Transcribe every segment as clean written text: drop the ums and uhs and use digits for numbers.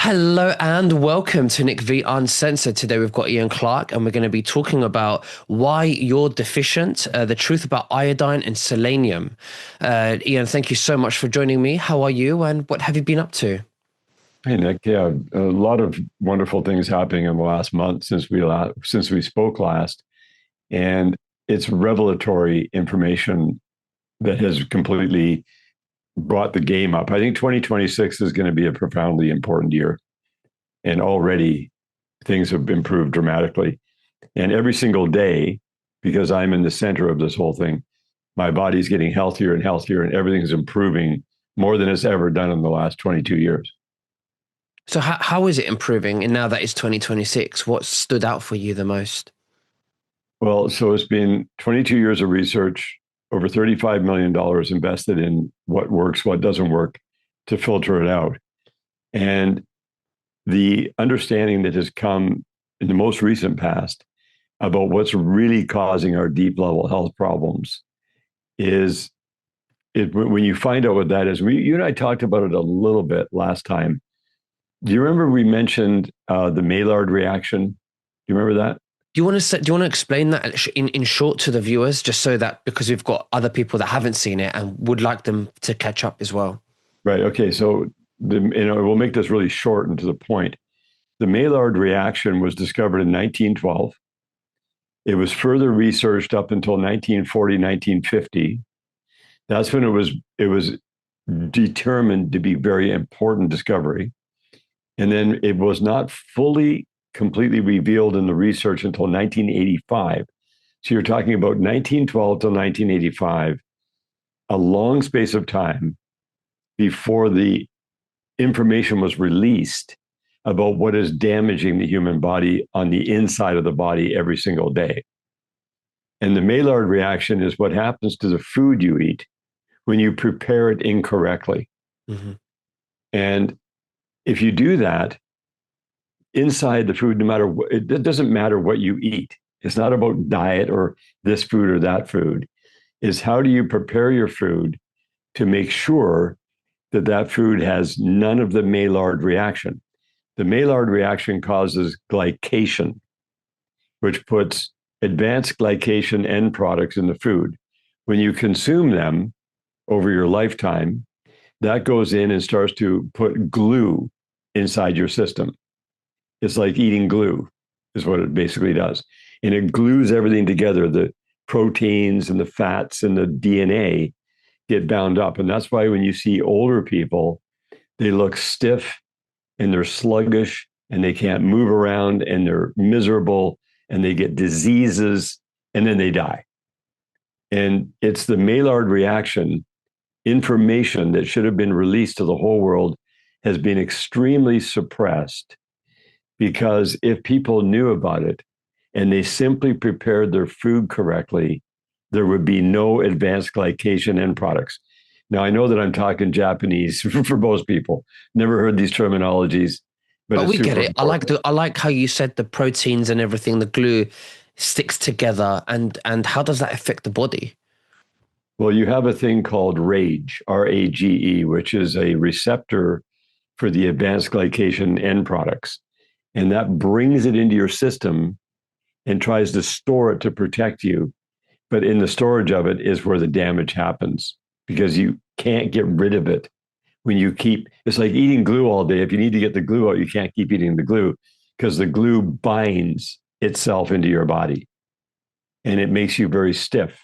Hello and welcome to Nick V Uncensored. Today we've got Ian Clark and we're going to be talking about why you're deficient, the truth about iodine and selenium. Ian, thank you so much for joining me. How are you and what have you been up to? Hey Nick, yeah, a lot of wonderful things happening in the last month since we spoke last, and it's revelatory information that has completely brought the game up. I think 2026 is going to be a profoundly important year, and already things have improved dramatically. And every single day, because I'm in the center of this whole thing, my body's getting healthier and healthier, and everything's improving more than it's ever done in the last 22 years. So how is it improving? And now that it's 2026, what stood out for you the most? Well, so it's been 22 years of research, over $35 million invested in what works, what doesn't work to filter it out. And the understanding that has come in the most recent past about what's really causing our deep level health problems is when you find out what that is. You and I talked about it a little bit last time. Do you remember we mentioned the Maillard reaction? Do you remember that? Do you want to explain that in short to the viewers, just so that because we've got other people that haven't seen it and would like them to catch up as well? Right. Okay. So we'll make this really short and to the point. The Maillard reaction was discovered in 1912. It was further researched up until 1940, 1950. That's when it was determined to be very important discovery. And then it was not fully completely revealed in the research until 1985. So you're talking about 1912 to 1985, a long space of time before the information was released about what is damaging the human body on the inside of the body every single day. And the Maillard reaction is what happens to the food you eat when you prepare it incorrectly. Mm-hmm. And if you do that inside the food, no matter what, it doesn't matter what you eat. It's not about diet or this food or that food. Is how do you prepare your food to make sure that that food has none of the Maillard reaction? The Maillard reaction causes glycation, which puts advanced glycation end products in the food. When you consume them over your lifetime, that goes in and starts to put glue inside your system. It's like eating glue, is what it basically does. And it glues everything together. The proteins and the fats and the DNA get bound up. And that's why when you see older people, they look stiff and they're sluggish and they can't move around and they're miserable and they get diseases and then they die. And it's the Maillard reaction information that should have been released to the whole world has been extremely suppressed, because if people knew about it and they simply prepared their food correctly, there would be no advanced glycation end products. Now, I know that I'm talking Japanese for most people. Never heard these terminologies, but But it's we get super it. important. I like how you said the proteins and everything, the glue sticks together, and how does that affect the body? Well, you have a thing called RAGE, RAGE, which is a receptor for the advanced glycation end products. And that brings it into your system and tries to store it to protect you. But in the storage of it is where the damage happens, because you can't get rid of it when you keep, it's like eating glue all day. If you need to get the glue out, you can't keep eating the glue because the glue binds itself into your body and it makes you very stiff.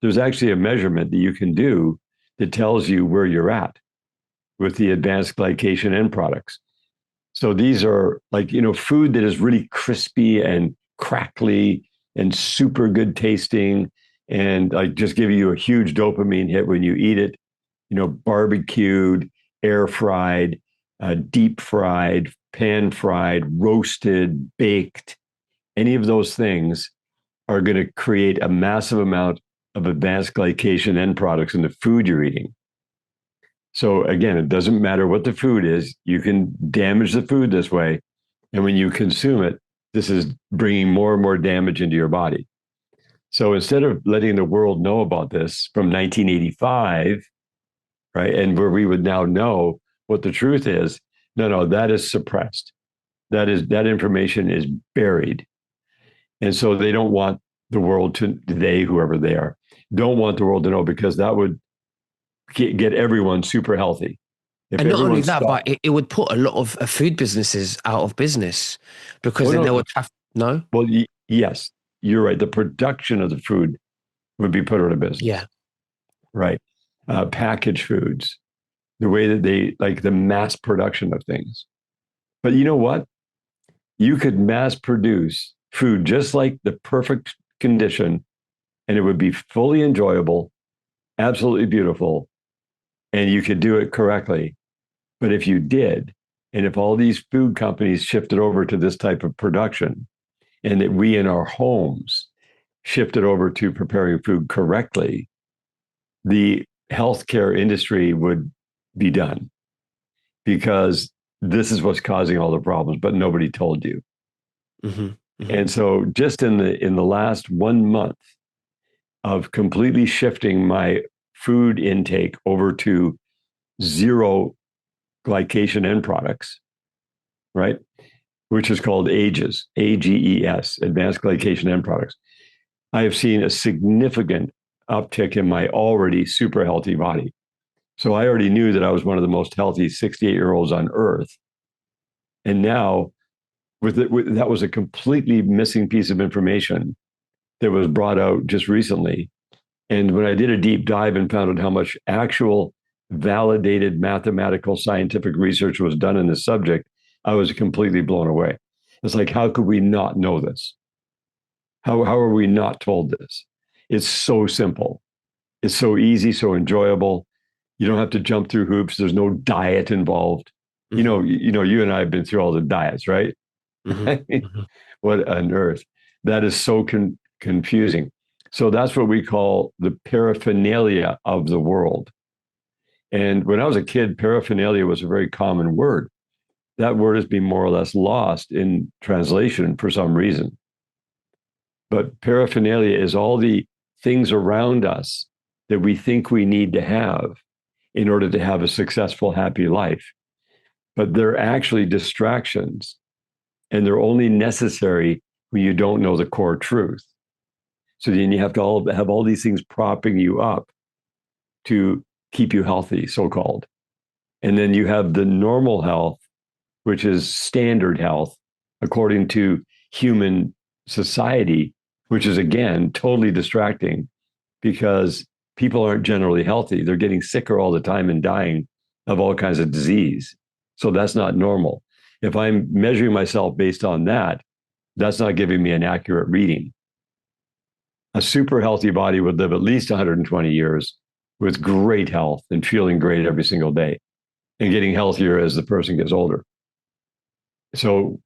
There's actually a measurement that you can do that tells you where you're at with the advanced glycation end products. So these are like, food that is really crispy and crackly and super good tasting and like just give you a huge dopamine hit when you eat it, barbecued, air fried, deep fried, pan fried, roasted, baked, any of those things are going to create a massive amount of advanced glycation end products in the food you're eating. So again, it doesn't matter what the food is, you can damage the food this way. And when you consume it, this is bringing more and more damage into your body. So instead of letting the world know about this from 1985, right, and where we would now know what the truth is, no, that is suppressed. That information is buried. And so they don't want the world to, they, whoever they are, don't want the world to know, because that would get everyone super healthy. If And not only everyone that, but stopped, it would put a lot of food businesses out of business because oh then they no, would have, no? well, yes, you're right. The production of the food would be put out of business, Yeah. right? Packaged foods, the way that they like the mass production of things. But you know what? You could mass produce food just like the perfect condition, and it would be fully enjoyable, absolutely beautiful, and you could do it correctly. But if you did, and if all these food companies shifted over to this type of production, and that we in our homes shifted over to preparing food correctly, the healthcare industry would be done, because this is what's causing all the problems, but nobody told you. Hmm. Hmm. And so just in the last 1 month of completely shifting my food intake over to zero glycation end products, right? Which is called AGES, AGES, advanced glycation end products. I have seen a significant uptick in my already super healthy body. So I already knew that I was one of the most healthy 68-year-olds on earth. And now that was a completely missing piece of information that was brought out just recently. And when I did a deep dive and found out how much actual validated mathematical scientific research was done in this subject, I was completely blown away. It's like, how could we not know this? How are we not told this? It's so simple. It's so easy, so enjoyable. You don't have to jump through hoops. There's no diet involved. Hmm. You and I have been through all the diets, right? Hmm. Hmm. What on earth? That is so confusing. So that's what we call the paraphernalia of the world. And when I was a kid, paraphernalia was a very common word. That word has been more or less lost in translation for some reason. But paraphernalia is all the things around us that we think we need to have in order to have a successful, happy life. But they're actually distractions, and they're only necessary when you don't know the core truth. So then you have to have all these things propping you up to keep you healthy, so called. And then you have the normal health, which is standard health according to human society, which is again totally distracting, because people aren't generally healthy. They're getting sicker all the time and dying of all kinds of disease. So that's not normal. If I'm measuring myself based on that, that's not giving me an accurate reading. A super healthy body would live at least 120 years with great health and feeling great every single day and getting healthier as the person gets older. So,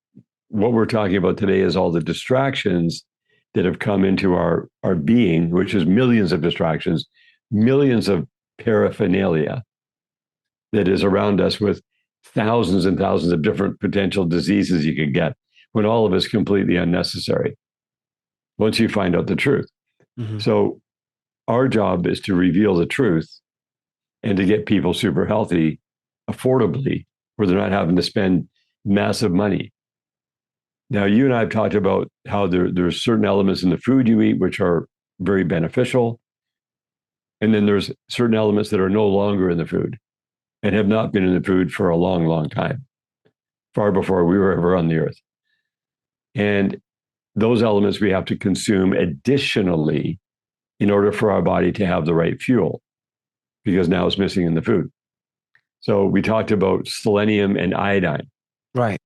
what we're talking about today is all the distractions that have come into our being, which is millions of distractions, millions of paraphernalia that is around us, with thousands and thousands of different potential diseases you could get, when all of it's completely unnecessary once you find out the truth. Hmm. So, our job is to reveal the truth and to get people super healthy affordably, where they're not having to spend massive money. Now, you and I have talked about how there's certain elements in the food you eat which are very beneficial. And then there's certain elements that are no longer in the food and have not been in the food for a long, long time, far before we were ever on the earth. And those elements we have to consume additionally in order for our body to have the right fuel, because now it's missing in the food. So we talked about selenium and iodine. Right.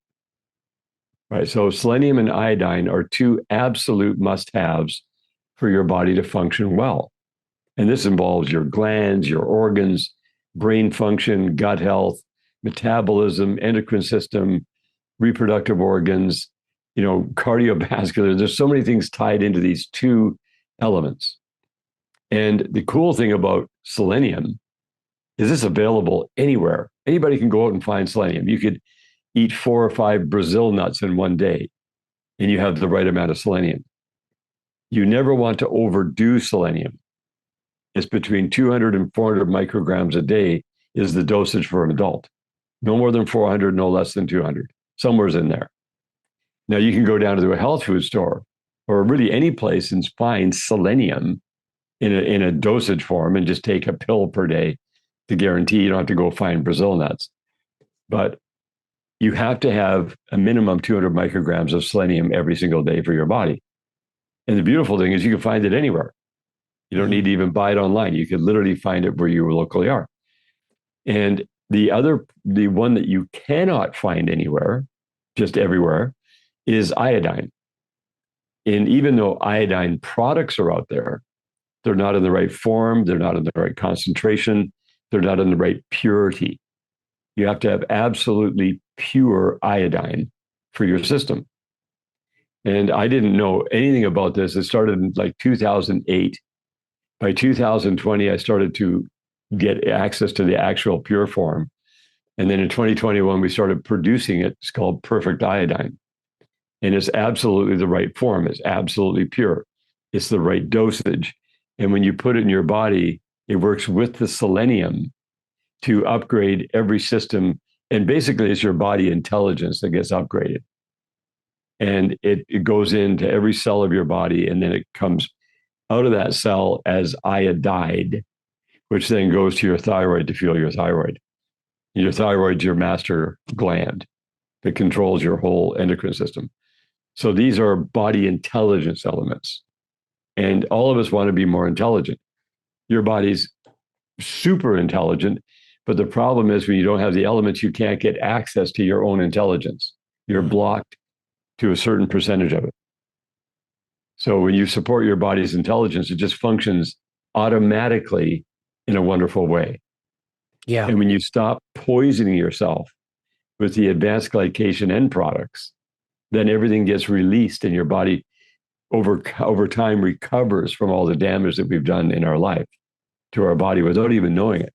Right. So selenium and iodine are two absolute must-haves for your body to function well. And this involves your glands, your organs, brain function, gut health, metabolism, endocrine system, reproductive organs, cardiovascular. There's so many things tied into these two elements. And the cool thing about selenium is it's available anywhere. Anybody can go out and find selenium. You could eat 4 or 5 Brazil nuts in one day, and you have the right amount of selenium. You never want to overdo selenium. It's between 200 and 400 micrograms a day is the dosage for an adult. No more than 400, no less than 200, somewhere's in there. Now you can go down to a health food store or really any place and find selenium in a dosage form and just take a pill per day to guarantee you don't have to go find Brazil nuts. But you have to have a minimum 200 micrograms of selenium every single day for your body. And the beautiful thing is you can find it anywhere. You don't need to even buy it online. You could literally find it where you locally are. And the one that you cannot find anywhere, just everywhere, is iodine. And even though iodine products are out there, they're not in the right form, they're not in the right concentration, they're not in the right purity. You have to have absolutely pure iodine for your system. And I didn't know anything about this. It started in like 2008. By 2020, I started to get access to the actual pure form. And then in 2021, we started producing it. It's called Perfect Iodine. And it's absolutely the right form. It's absolutely pure. It's the right dosage. And when you put it in your body, it works with the selenium to upgrade every system. And basically, it's your body intelligence that gets upgraded. And it goes into every cell of your body, and then it comes out of that cell as iodide, which then goes to your thyroid to fuel your thyroid. Your thyroid's your master gland that controls your whole endocrine system. So these are body intelligence elements. And all of us want to be more intelligent. Your body's super intelligent, but the problem is when you don't have the elements, you can't get access to your own intelligence. You're blocked to a certain percentage of it. So when you support your body's intelligence, it just functions automatically in a wonderful way. Yeah. And when you stop poisoning yourself with the advanced glycation end products, then everything gets released and your body over time recovers from all the damage that we've done in our life to our body without even knowing it.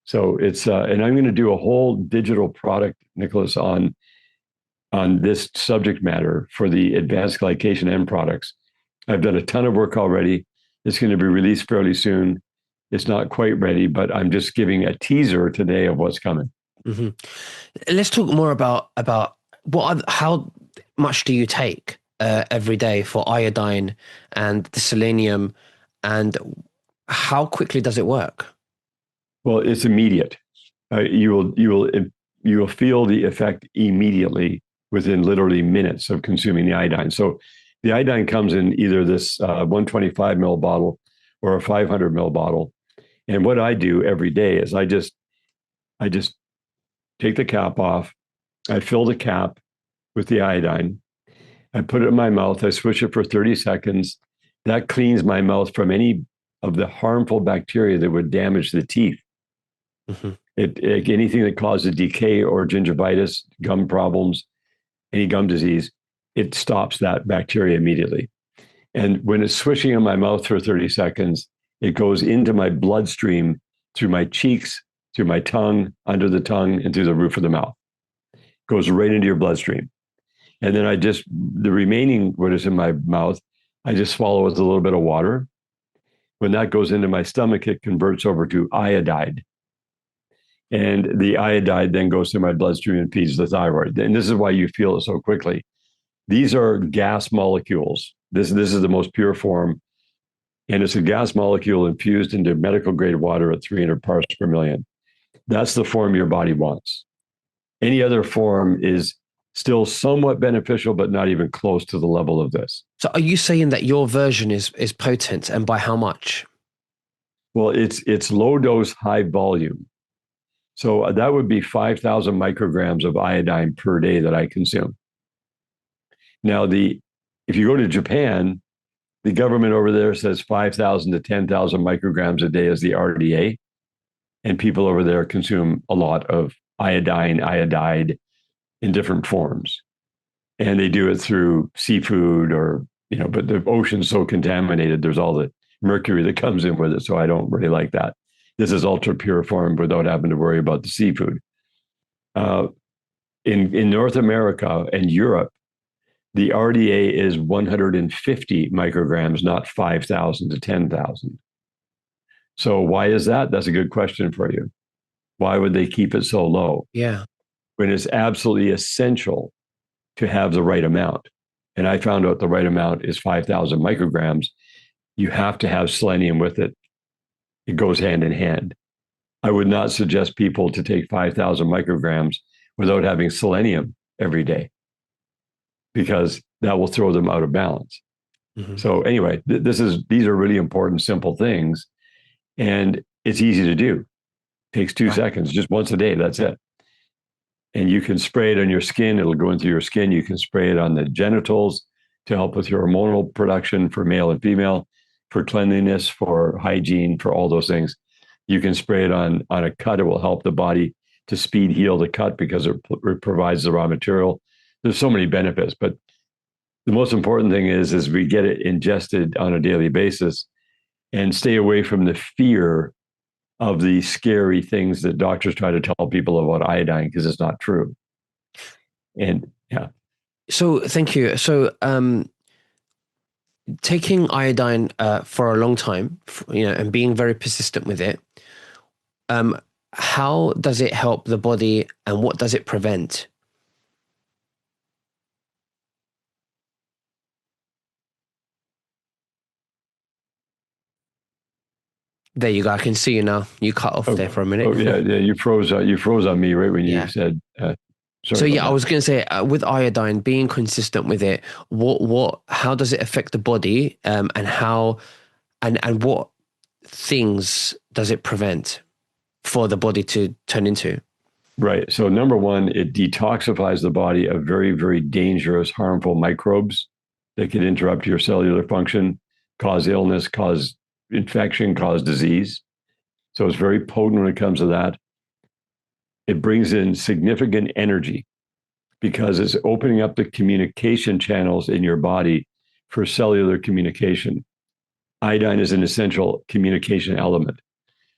So it's and I'm going to do a whole digital product, Nicholas, on this subject matter for the advanced glycation end products. I've done a ton of work already. It's going to be released fairly soon. It's not quite ready, but I'm just giving a teaser today of what's coming. Mm-hmm. Let's talk more about how much do you take every day for iodine and the selenium, and how quickly does it work? Well, it's immediate. You will feel the effect immediately within literally minutes of consuming the iodine. So the iodine comes in either this 125 ml bottle or a 500 ml bottle. And what I do every day is I just take the cap off. I fill the cap with the iodine. I put it in my mouth. I swish it for 30 seconds. That cleans my mouth from any of the harmful bacteria that would damage the teeth. Mm-hmm. Anything that causes decay or gingivitis, gum problems, any gum disease, it stops that bacteria immediately. And when it's swishing in my mouth for 30 seconds, it goes into my bloodstream through my cheeks, through my tongue, under the tongue, and through the roof of the mouth. It goes right into your bloodstream. And then the remaining what is in my mouth, I just swallow with a little bit of water. When that goes into my stomach, it converts over to iodide. And the iodide then goes to my bloodstream and feeds the thyroid. And this is why you feel it so quickly. These are gas molecules. This is the most pure form. And it's a gas molecule infused into medical grade water at 300 parts per million. That's the form your body wants. Any other form is still somewhat beneficial, but not even close to the level of this. So are you saying that your version is potent, and by how much? Well, it's low dose, high volume. So that would be 5,000 micrograms of iodine per day that I consume. Now, if you go to Japan, the government over there says 5,000 to 10,000 micrograms a day is the RDA. And people over there consume a lot of iodine, iodide in different forms. And they do it through seafood but the ocean's so contaminated, there's all the mercury that comes in with it. So I don't really like that. This is ultra pure form without having to worry about the seafood. In North America and Europe, the RDA is 150 micrograms, not 5,000 to 10,000. So why is that? That's a good question for you. Why would they keep it so low Yeah. when it's absolutely essential to have the right amount? And I found out the right amount is 5,000 micrograms. You have to have selenium with it. It goes hand in hand. I would not suggest people to take 5,000 micrograms without having selenium every day because that will throw them out of balance. Hmm. So anyway, these are really important, simple things, and it's easy to do. It takes two Right. seconds, just once a day. That's it. And you can spray it on your skin. It'll go into your skin. You can spray it on the genitals to help with your hormonal production for male and female, for cleanliness, for hygiene, for all those things. You can spray it on a cut. It will help the body to speed heal the cut because it provides the raw material. There's so many benefits, but the most important thing is we get it ingested on a daily basis and stay away from the fear of the scary things that doctors try to tell people about iodine because it's not true. And yeah, So thank you. So taking iodine for a long time, and being very persistent with it, um, how does it help the body and what does it prevent? There you go. I can see you now. You cut off oh, there for a minute. oh yeah, yeah. You froze on me right when you Yeah. said. Sorry So about yeah, I that. was going to say with iodine, being consistent with it, how does it affect the body, and how, and what things does it prevent for the body to turn into? Right. So number one, it detoxifies the body of very, very dangerous, harmful microbes that could interrupt your cellular function, cause illness, cause infection, cause disease. So it's very potent when it comes to that. It brings in significant energy because it's opening up the communication channels in your body for cellular communication. Iodine is an essential communication element.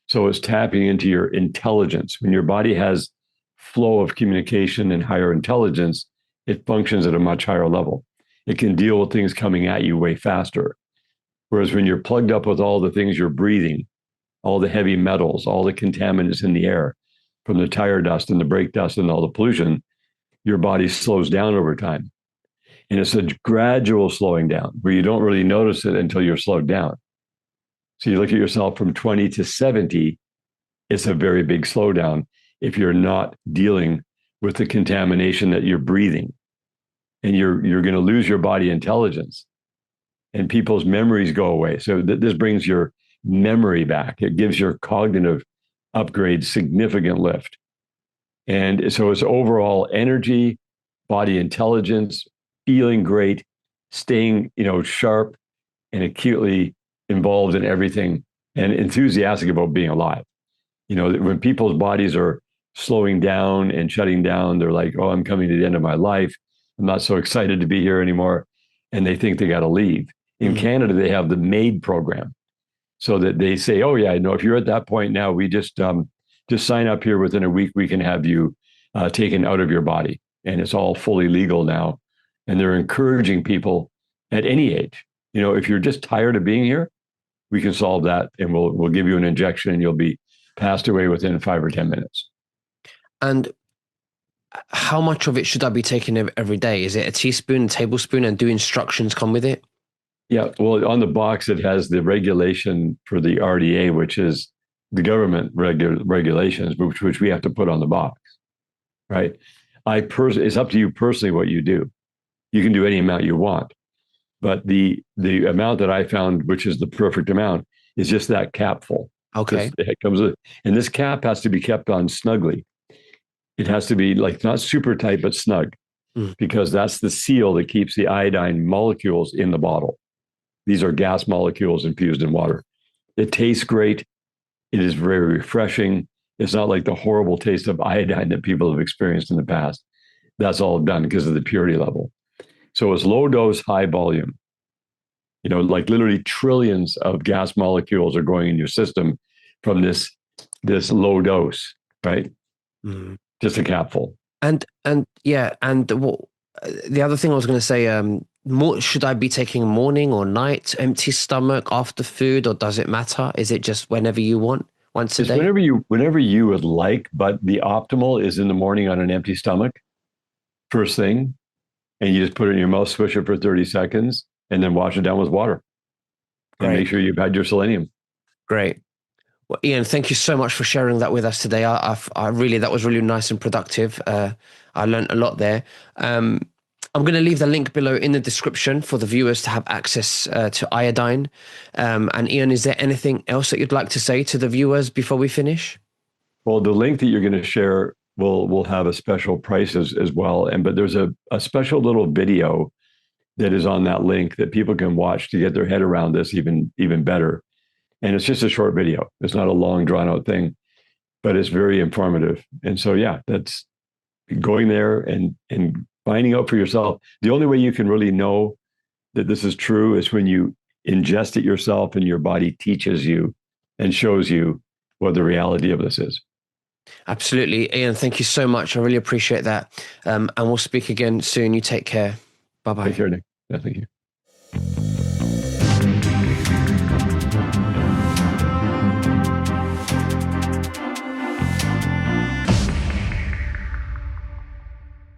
So it's tapping into your intelligence. When your body has flow of communication and higher intelligence, it functions at a much higher level. It can deal with things coming at you way faster. Whereas when you're plugged up with all the things you're breathing, all the heavy metals, all the contaminants in the air, from the tire dust and the brake dust and all the pollution, your body slows down over time. And it's a gradual slowing down where you don't really notice it until you're slowed down. So you look at yourself from 20 to 70, it's a very big slowdown if you're not dealing with the contamination that you're breathing. And you're going to lose your body intelligence and people's memories go away. So this brings your memory back. It gives your cognitive upgrade significant lift. And so it's overall energy, body intelligence, feeling great, staying, sharp and acutely involved in everything and enthusiastic about being alive. When people's bodies are slowing down and shutting down, they're like, oh, I'm coming to the end of my life. I'm not so excited to be here anymore. And they think they got to leave. In Mm. Canada, they have the MAID program so that they say, oh, yeah, no, if you're at that point now, we just sign up here within a week. We can have you taken out of your body. And it's all fully legal now. And they're encouraging people at any age. If you're just tired of being here, we can solve that and we'll give you an injection and you'll be passed away within 5 or 10 minutes. And how much of it should I be taking every day? Is it a teaspoon, a tablespoon, and do instructions come with it? Yeah, well, on the box it has the regulation for the RDA, which is the government regulations, which we have to put on the box, right? It's up to you personally what you do. You can do any amount you want, but the amount that I found, which is the perfect amount, is just that capful. Okay. Just it comes with, and this cap has to be kept on snugly. It has to be like not super tight, but snug, Mm. because that's the seal that keeps the iodine molecules in the bottle. These are gas molecules infused in water. It tastes great. It is very refreshing. It's not like the horrible taste of iodine that people have experienced in the past. That's all done because of the purity level. So it's low dose, high volume. Like literally trillions of gas molecules are going in your system from this low dose, right? Mm. Just a capful. And yeah, and what the other thing I was going to say, more should I be taking morning or night, empty stomach after food, or does it matter? Is it just whenever you want? once a It's day? whenever you would like, but the optimal is in the morning on an empty stomach, first thing, and you just put it in your mouth, swish it for 30 seconds, and then wash it down with water. And make Great, sure you've had your selenium. great. Well, Ian, thank you so much for sharing that with us today. I really, that was really nice and productive. I learned a lot there. Um, I'm going to leave the link below in the description for the viewers to have access to iodine. And Ian, is there anything else that you'd like to say to the viewers before we finish? Well, the link that you're going to share will have a special price as well. And but there's a special little video that is on that link that people can watch to get their head around this even better. And it's just a short video. It's not a long drawn out thing, but it's very informative. And so yeah, that's going there and finding out for yourself. The only way you can really know that this is true is when you ingest it yourself and your body teaches you and shows you what the reality of this is. Absolutely. Ian, thank you so much. I really appreciate that. And we'll speak again soon. You take care. Bye Take bye. care, Nick. Yeah, thank you.